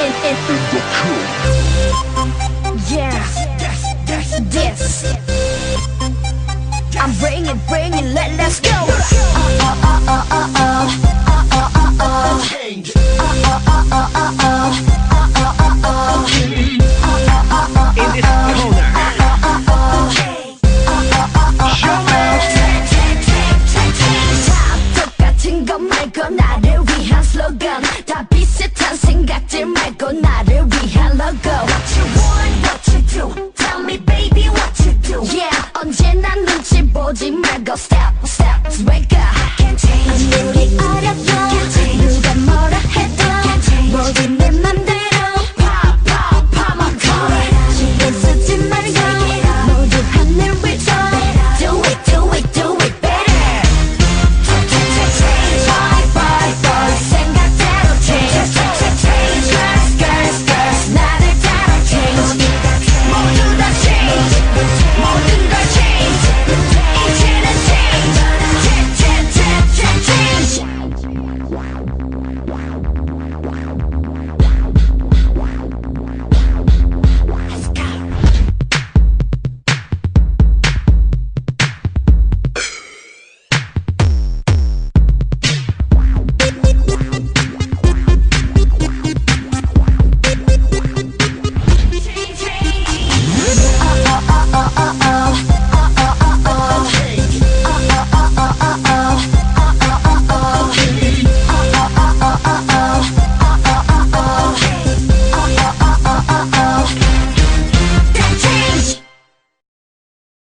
in the crew. Yeah, this I'm bringing, let's go. Change. In this corner. Show me. 다 똑같은 것 말고 나를 위한 슬로건 다 비슷한 생각들 말고 나를 위한 로고 What you want, what you do Tell me baby what you do Yeah, 언제나 눈치 보지 말고 step, wake up Can't change 아무리 어려도